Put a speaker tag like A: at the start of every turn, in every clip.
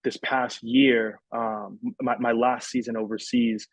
A: this past year, my last season overseas,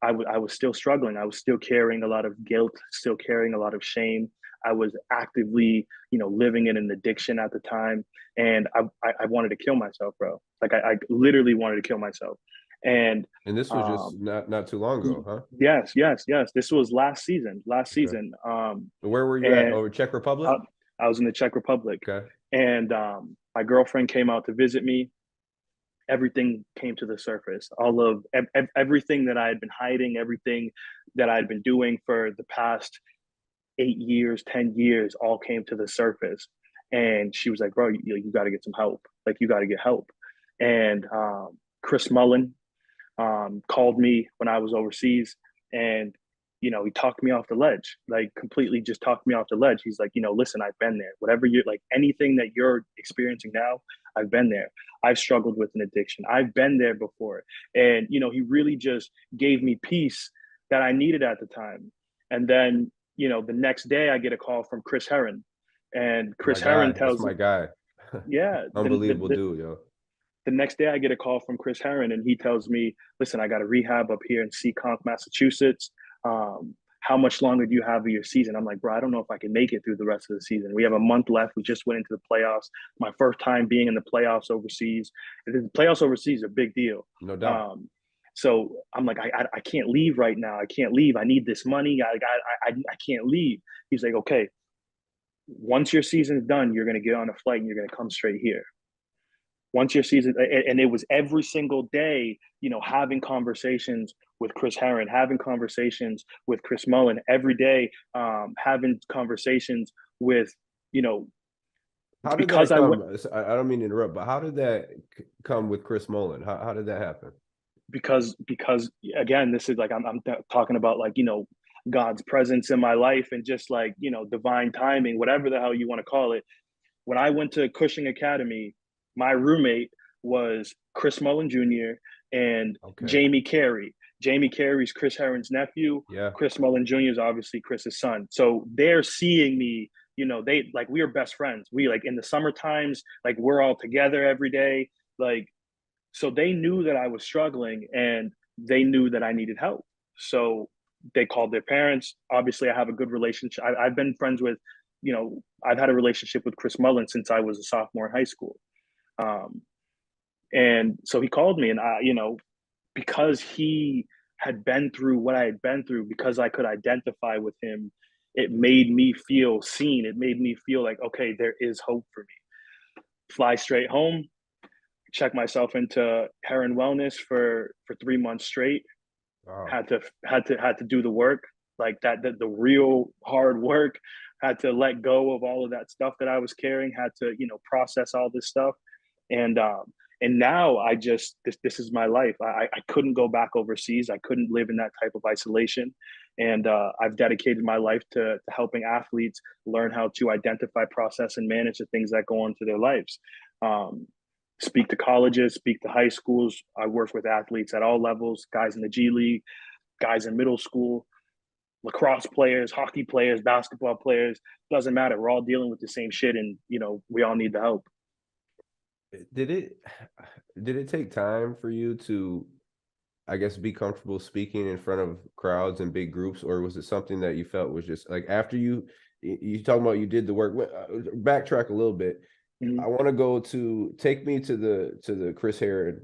A: I was still struggling. I was still carrying a lot of guilt, still carrying a lot of shame. I was actively, living in an addiction at the time, and I wanted to kill myself, bro. Like I literally wanted to kill myself. And
B: And this was just
A: um,
B: not too long ago, huh?
A: yes, yes, yes. This was last season. Last
B: Okay.
A: season.
B: Where were you at?
A: And
B: Over Czech Republic?
A: I, I was in the Czech Republic,
B: Okay.
A: and my girlfriend came out to visit me. Everything came to the surface. All of everything that I had been hiding, everything that I had been doing for the past 8 years, 10 years, all came to the surface. And she was like, "Bro, you got to get some help. Like, you got to get help." And Chris Mullen called me when I was overseas, and he talked me off the ledge, like completely just talked me off the ledge. He's like, listen, I've been there. Whatever you're like, anything that you're experiencing now, I've been there. I've struggled with an addiction. I've been there before, and he really just gave me peace that I needed at the time. And then the next day, I get a call from Chris Herron, and
B: My
A: Chris Herron
B: guy. That's
A: tells,
B: my guy.
A: yeah,
B: Unbelievable dude, yo.
A: the next day I get a call from Chris Herron, and he tells me, listen, I got a rehab up here in Seekonk, Massachusetts. How much longer do you have of your season? I'm like, bro, I don't know if I can make it through the rest of the season. We have a month left. We just went into the playoffs. My first time being in the playoffs overseas. The playoffs overseas are a big deal.
B: No doubt.
A: So I'm like, I can't leave right now. I can't leave. I need this money. I can't leave. He's like, okay, once your season's done, you're going to get on a flight and you're going to come straight here. Once your season, and it was every single day, having conversations with Chris Herron, having conversations with Chris Mullen every day, having conversations with, you know,
B: How did
A: because
B: that
A: I went,
B: come? I don't mean to interrupt, but how did that come with Chris Mullen? How did that happen?
A: because again, this is like, I'm talking about, like, God's presence in my life, and just like, divine timing, whatever the hell you want to call it. When I went to Cushing Academy, my roommate was Chris Mullen Jr. and
B: Okay.
A: Jamie Carey. Jamie Carey's Chris Herron's nephew.
B: Yeah.
A: Chris Mullen Jr. is obviously Chris's son. So they're seeing me, they like, we are best friends. We, like, in the summer times, like, we're all together every day. Like, so they knew that I was struggling, and they knew that I needed help. So they called their parents. Obviously, I have a good relationship. I've been friends with, I've had a relationship with Chris Mullen since I was a sophomore in high school. Um, and so he called me, and because he had been through what I had been through, because I could identify with him, it made me feel seen. It made me feel like, okay, there is hope for me. Fly straight home, check myself into Heron Wellness for 3 months straight.
B: Wow.
A: Had to do the work, like that, the real hard work. Had to let go of all of that stuff that I was carrying. Had to process all this stuff, and now I just, this is my life. I couldn't go back overseas. I couldn't live in that type of isolation, and I've dedicated my life to helping athletes learn how to identify, process, and manage the things that go on to their lives. Um, Speak to colleges, speak to high schools. I work with athletes at all levels, guys in the G League, guys in middle school, lacrosse players, hockey players, basketball players. Doesn't matter. We're all dealing with the same shit, and we all need the help.
B: Did it did it take time for you to, I guess, be comfortable speaking in front of crowds and big groups, or was it something that you felt was just like after you talking about you did the work? Backtrack a little bit.
A: Mm-hmm.
B: I want to go to take me to the Chris Herron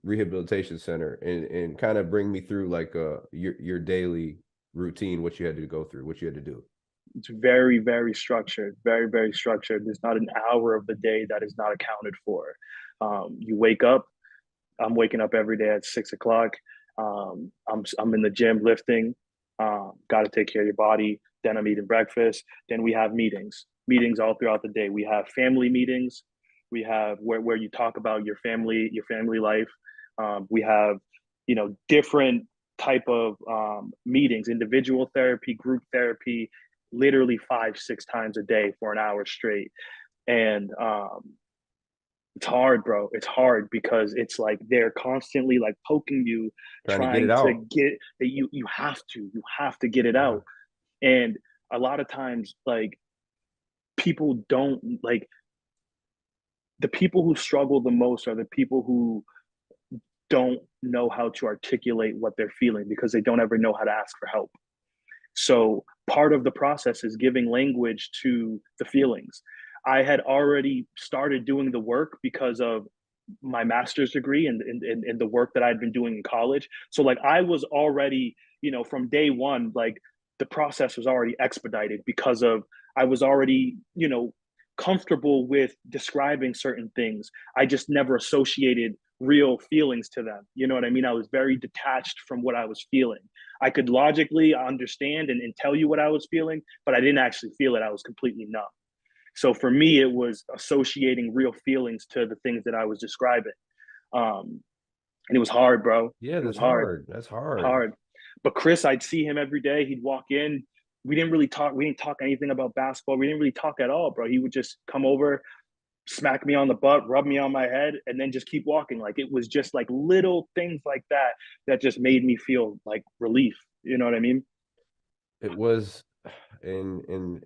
B: Rehabilitation Center and kind of bring me through like your daily routine, what you had to go through, what you had to do.
A: It's very, very structured, very, very structured. There's not an hour of the day that is not accounted for. You wake up. I'm waking up every day at 6 o'clock. I'm in the gym lifting. Got to take care of your body. Then I'm eating breakfast. Then we have meetings all throughout the day. We have family meetings. We have where you talk about your family life. We have different type of meetings, individual therapy, group therapy, literally 5, 6 times a day for an hour straight. And it's hard, bro. It's hard because it's like they're constantly like poking you,
B: Trying to get it
A: trying to
B: out.
A: get that you have to get it
B: Yeah.
A: out. And a lot of times, like, people don't like, the people who struggle the most are the people who don't know how to articulate what they're feeling because they don't ever know how to ask for help. So part of the process is giving language to the feelings. I had already started doing the work because of my master's degree and the work that I'd been doing in college. So like I was already, from day one, like the process was already expedited because of I was already, comfortable with describing certain things. I just never associated real feelings to them. You know what I mean? I was very detached from what I was feeling. I could logically understand and tell you what I was feeling, but I didn't actually feel it. I was completely numb. So for me, it was associating real feelings to the things that I was describing. Um, and it was hard, bro.
B: Yeah,
A: It was
B: that's
A: hard,
B: hard. That's hard.
A: hard. But Chris, I'd see him every day. He'd walk in. We didn't really talk. We didn't talk anything about basketball. We didn't really talk at all, bro. He would just come over, smack me on the butt, rub me on my head, and then just keep walking. Like it was just like little things like that that just made me feel like relief. You know what I mean?
B: It was, and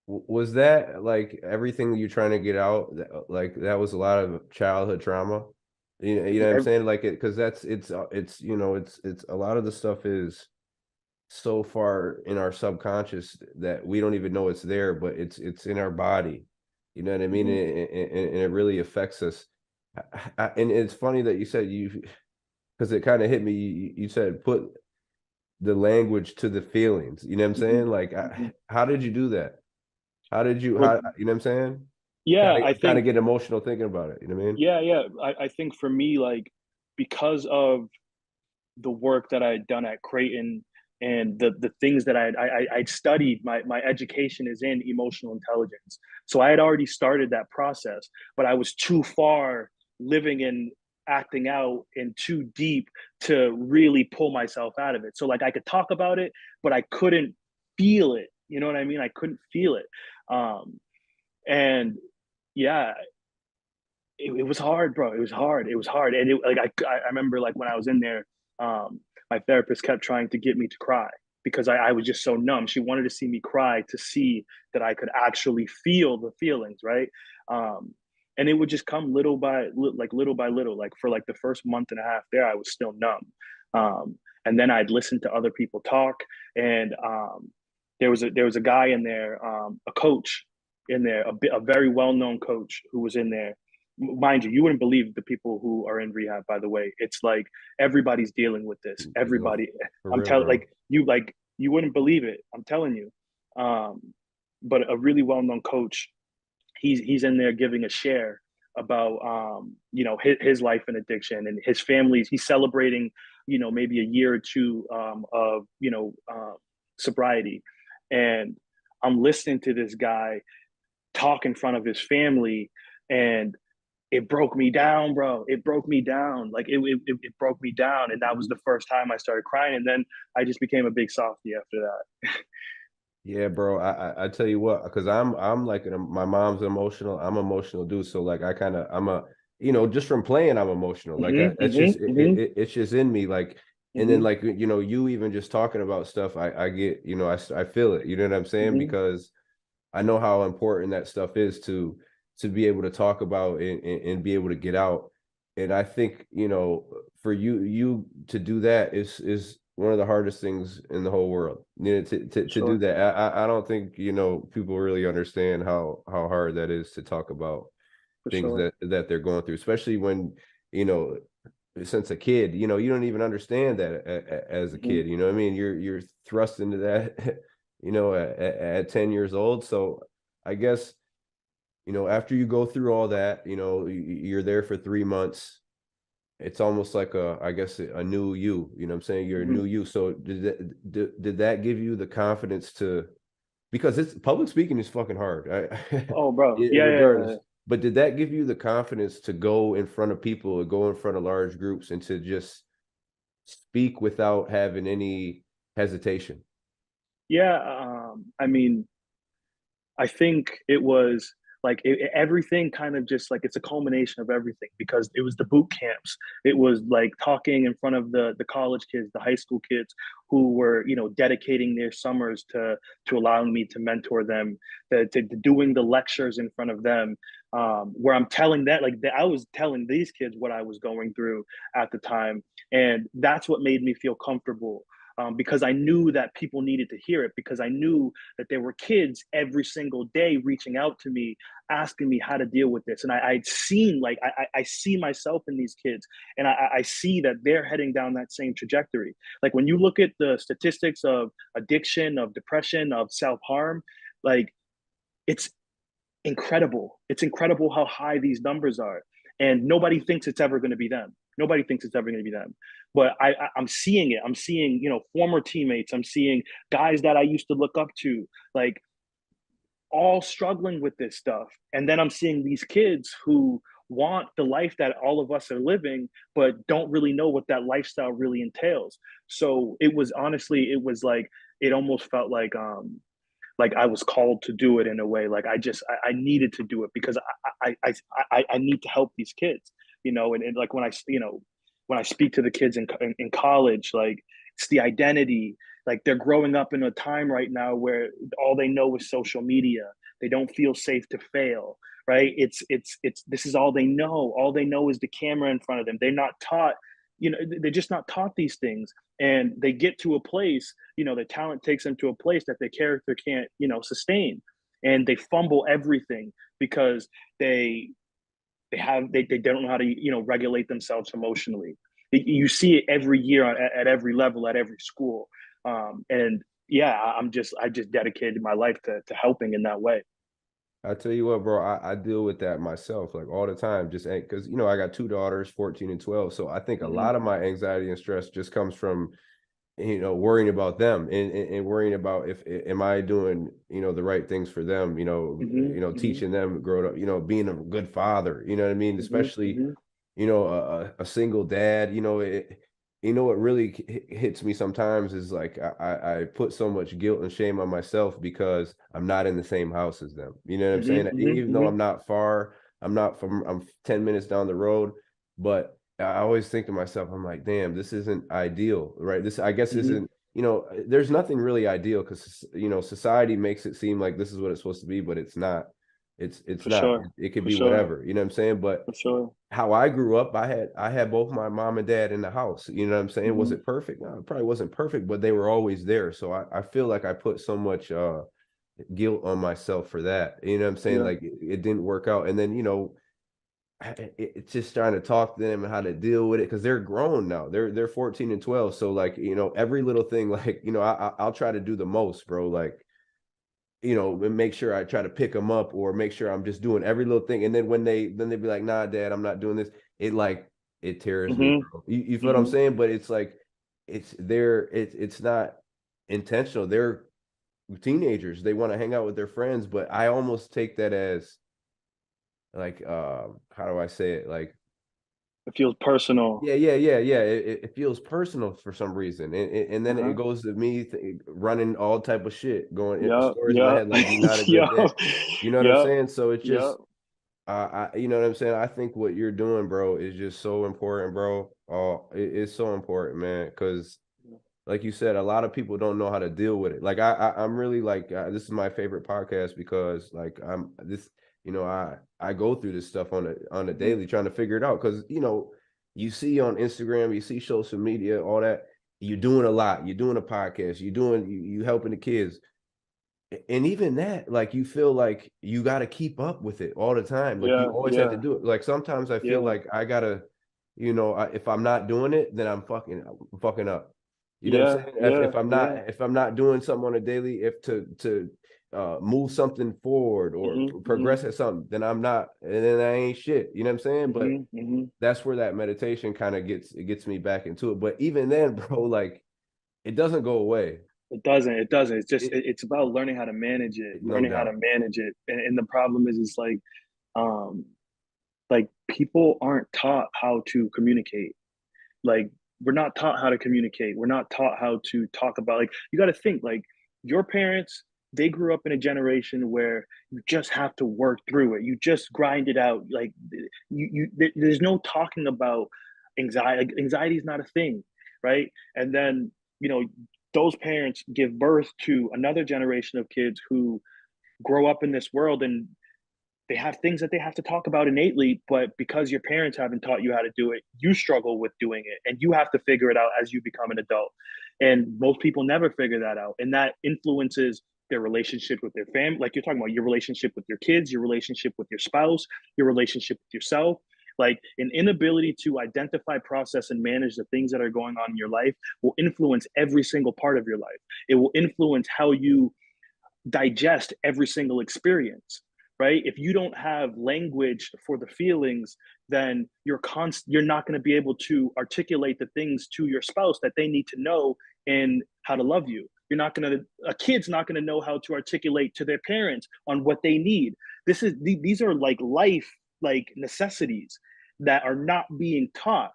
B: was that like everything you're trying to get out? Like that was a lot of childhood trauma. You know what I'm saying? Like it, because it's it's a lot of the stuff is so far in our subconscious that we don't even know it's there, but it's in our body. You know what I mean?
A: Mhm.
B: And it really affects us. And it's funny that you said you, because it kind of hit me. You said put the language to the feelings. You know what I'm
A: Mhm.
B: saying? Like,
A: Mhm.
B: how did you do that? How did you?
A: Well,
B: How you know what I'm saying?
A: yeah, I
B: Kind of
A: think
B: get emotional thinking about it. You know what I mean?
A: yeah. I think for me, like because of the work that I had done at Creighton and the things that I'd studied, my education is in emotional intelligence. So I had already started that process, but I was too far living and acting out and too deep to really pull myself out of it. So like I could talk about it, but I couldn't feel it. You know what I mean? I couldn't feel it. Um, and yeah, it was hard, bro. It was hard. It was hard. And like I remember like when I was in there, my therapist kept trying to get me to cry because I was just so numb. She wanted to see me cry to see that I could actually feel the feelings, right? Um, and it would just come little by little. Like for like the first month and a half there, I was still numb. And then I'd listen to other people talk, and there was a guy in there, a coach in there, a very well known coach who was in there. Mind you, you wouldn't believe the people who are in rehab. By the way, it's like everybody's dealing with this.
B: No,
A: Everybody,
B: for
A: I'm
B: real,
A: telling,
B: bro.
A: like you wouldn't believe it. I'm telling you. Um, but a really well known coach, he's in there giving a share about his life and addiction and his family's. He's celebrating maybe a year or two of sobriety, and I'm listening to this guy talk in front of his family, and it broke me down, bro. It broke me down. Like it broke me down, and that was the first time I started crying, and then I just became a big softie after that.
B: Yeah, bro. I tell you what, because I'm like my mom's emotional. I'm emotional dude. So like I kind of I'm a just from playing I'm emotional. Like
A: Hmm.
B: that's
A: Hmm.
B: just
A: Hmm.
B: it's just in me. Like and then
A: Hmm.
B: like you even just talking about stuff I get I feel it. You know what I'm saying?
A: Hmm.
B: Because I know how important that stuff is to be able to talk about and be able to get out. And I think, for you to do that is one of the hardest things in the whole world. To do
A: Sure,
B: that. I don't think, people really understand how hard that is to talk about
A: for
B: things
A: sure.
B: that they're going through, especially when, you know, since a kid, you don't even understand that as a
A: Hmm.
B: kid. You know what I mean? You're thrust into that, at 10 years old. So I guess, after you go through all that, you're there for 3 months. It's almost like I guess a new you. You know what I'm saying? You're a
A: Hmm.
B: new you. So did that give you the confidence to, because it's public speaking is fucking hard.
A: Oh, bro.
B: Yeah,
A: Yeah, yeah, yeah.
B: regardless. But did that give you the confidence to go in front of people or go in front of large groups and to just speak without having any hesitation?
A: Yeah, I mean, I think it was. Like everything kind of just like, it's a culmination of everything, because it was the boot camps. It was like talking in front of the college kids, the high school kids who were, you know, dedicating their summers to allowing me to mentor them, to doing the lectures in front of them, where I'm telling that, like, I was telling these kids what I was going through at the time. And that's what made me feel comfortable, because I knew that people needed to hear it, because I knew that there were kids every single day reaching out to me, asking me how to deal with this. And I'd seen, like, I see myself in these kids, and I see that they're heading down that same trajectory. Like, when you look at the statistics of addiction, of depression, of self-harm, like, it's incredible. It's incredible how high these numbers are. And nobody thinks it's ever going to be them. Nobody thinks it's ever going to be them. But I'm seeing it. I'm seeing, you know, former teammates. I'm seeing guys that I used to look up to, like, all struggling with this stuff. And then I'm seeing these kids who want the life that all of us are living, but don't really know what that lifestyle really entails. So it was, honestly, it was like, it almost felt like I was called to do it in a way. Like, I needed to do it, because I need to help these kids, you know. And like, when I, you know, when I speak to the kids in college, like, it's the identity. Like, they're growing up in a time right now where all they know is social media. They don't feel safe to fail, right? It's this is all they know. All they know is the camera in front of them. They're not taught, you know, they're just not taught these things. And they get to a place, you know, the talent takes them to a place that their character can't, you know, sustain. And they fumble everything because they don't know how to, you know, regulate themselves emotionally. You see it every year at every level, at every school. And yeah, I just dedicated my life to helping in that way.
B: I tell you what, bro, I deal with that myself like all the time, just because, you know, I got two daughters, 14 and 12. So I think a
A: Mm-hmm.
B: lot of my anxiety and stress just comes from, you know, worrying about them and worrying about if am I doing, you know, the right things for them,
A: Mm-hmm. Mm-hmm.
B: teaching them grow up, you know, being a good father, you know what I mean?
A: Mm-hmm.
B: Especially,
A: Mm-hmm.
B: you know, a single dad, you know, what really hits me sometimes is like I put so much guilt and shame on myself because I'm not in the same house as them. You know what I'm saying?
A: Mm-hmm.
B: Even though
A: Mm-hmm.
B: I'm not far, I'm 10 minutes down the road, but I always think to myself, I'm like, damn, this isn't ideal, right? This, I guess,
A: Mm-hmm.
B: isn't, you know, there's nothing really ideal because, you know, society makes it seem like this is what it's supposed to be, but it's not. It's
A: For
B: not.
A: sure.
B: It could
A: For
B: be
A: sure.
B: whatever, you know what I'm saying? But
A: For sure.
B: how I grew up, I had both my mom and dad in the house. You know what I'm saying? Was
A: Mm-hmm.
B: it perfect? No, it probably wasn't perfect, but they were always there. So I feel like I put so much guilt on myself for that. You know what I'm saying?
A: Yeah.
B: Like it didn't work out. And then, you know, it's just trying to talk to them and how to deal with it because they're grown now. They're 14 and 12. So like, you know, every little thing, like, you know, I'll try to do the most, bro. Like, you know, and make sure I try to pick them up or make sure I'm just doing every little thing. And then when they be like, nah, dad, I'm not doing this. It like it tears me,
A: Mm-hmm.
B: bro. You feel what I'm
A: Mm-hmm.
B: saying? But it's like it's not intentional. They're teenagers. They want to hang out with their friends, but I almost take that as like how do I say it? Like
A: It feels personal.
B: yeah. It feels personal for some reason, and then it
A: Uh-huh.
B: goes to me running all type of shit, going
A: Yeah.
B: stories in my
A: Yeah.
B: head like you're not a good
A: Yeah.
B: dad. You know what I'm
A: Yeah.
B: saying? So it's
A: Yeah.
B: just, you know what I'm saying? I think what you're doing, bro, is just so important, bro. Oh, it's so important, man. Because, like you said, a lot of people don't know how to deal with it. Like I'm really like, this is my favorite podcast because, like, I'm this, you know, I go through this stuff on a
A: Mm-hmm.
B: daily, trying to figure it out. Because you know, you see on Instagram, you see social media, all that. You're doing a lot. You're doing a podcast. You helping the kids, and even that, like you feel like you got to keep up with it all the time. Like you
A: Yeah.
B: always have to
A: Yeah.
B: do it. Like sometimes I feel
A: Yeah.
B: like I gotta, you know, if I'm not doing it, then I'm fucking up. You know what I'm
A: Yeah.
B: saying?
A: Yeah. Yeah.
B: If I'm not doing something on a daily, if to move something forward or
A: Mm-hmm. Mm-hmm.
B: progress at something, then I'm not, and then I ain't shit. You know what I'm saying? But
A: Mm-hmm. Mm-hmm.
B: that's where that meditation kind of gets me back into it. But even then, bro, like it doesn't go away.
A: It doesn't. It doesn't. It's just
B: It
A: it's about learning how to manage it,
B: no
A: learning how to
B: doubt.
A: manage it. And the problem is, um, like, people aren't taught how to communicate. Like, we're not taught how to communicate. We're not taught how to talk about, like, you got to think, like, your parents they grew up in a generation where you just have to work through it. You just grind it out. Like there's no talking about anxiety. Like, anxiety is not a thing, right? And then those parents give birth to another generation of kids who grow up in this world, and they have things that they have to talk about innately, but because your parents haven't taught you how to do it, you struggle with doing it, and you have to figure it out as you become an adult. And most people never figure that out, and that influences their relationship with their family. Like you're talking about, your relationship with your kids, your relationship with your spouse, your relationship with yourself. Like an inability to identify, process, and manage the things that are going on in your life will influence every single part of your life. It will influence how you digest every single experience, right? If you don't have language for the feelings, then you're not going to be able to articulate the things to your spouse that they need to know and how to love you. You're not going to A kid's not going to know how to articulate to their parents on what they need. These are like life, like necessities that are not being taught,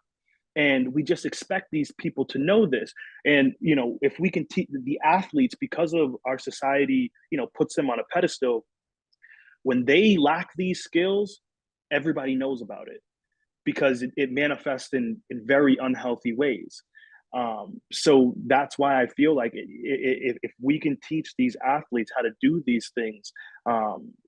A: and we just expect these people to know this. And if we can teach the athletes, because of our society puts them on a pedestal, when they lack these skills, everybody knows about it because it manifests in very unhealthy ways. So that's why I feel like if we can teach these athletes how to do these things,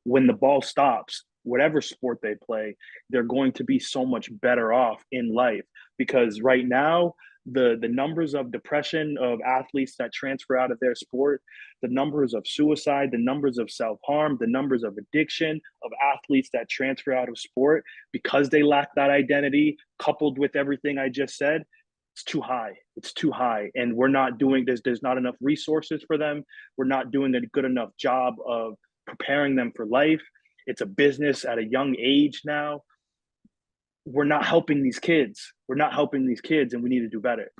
A: when the ball stops, whatever sport they play, they're going to be so much better off in life. Because right now, the numbers of depression of athletes that transfer out of their sport, the numbers of suicide, the numbers of self-harm, the numbers of addiction of athletes that transfer out of sport because they lack that identity, coupled with everything I just said, it's too high. It's too high. And we're not doing this. There's not enough resources for them. We're not doing a good enough job of preparing them for life. It's a business at a young age now. We're not helping these kids. We're not helping these kids, and we need to do better.